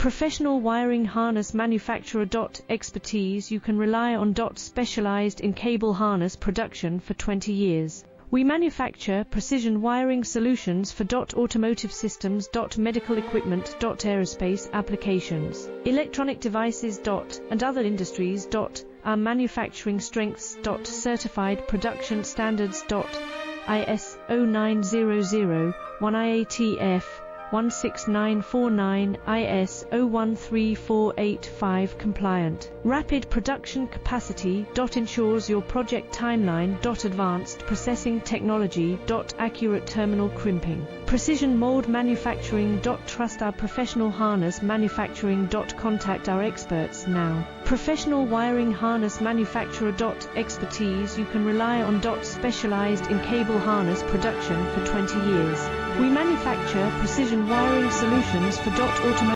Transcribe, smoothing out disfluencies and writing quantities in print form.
Professional wiring harness manufacturer. Expertise. You can rely on. Specialized in cable harness production for 20 years. We manufacture precision wiring solutions for. Automotive systems. Medical equipment. Aerospace applications. Electronic devices. And other industries. Our manufacturing strengths. Certified production standards. IS 0900 1 IATF 16949 IS 013485 compliant. Rapid production capacity. Ensures your project timeline. Advanced processing technology. Accurate terminal crimping. Precision mold manufacturing. Trust our professional harness manufacturing. Contact our experts now. Professional wiring harness manufacturer. Expertise. You can rely on. Specialized in cable harness production for 20 years. We manufacture precision wiring solutions for. Automotive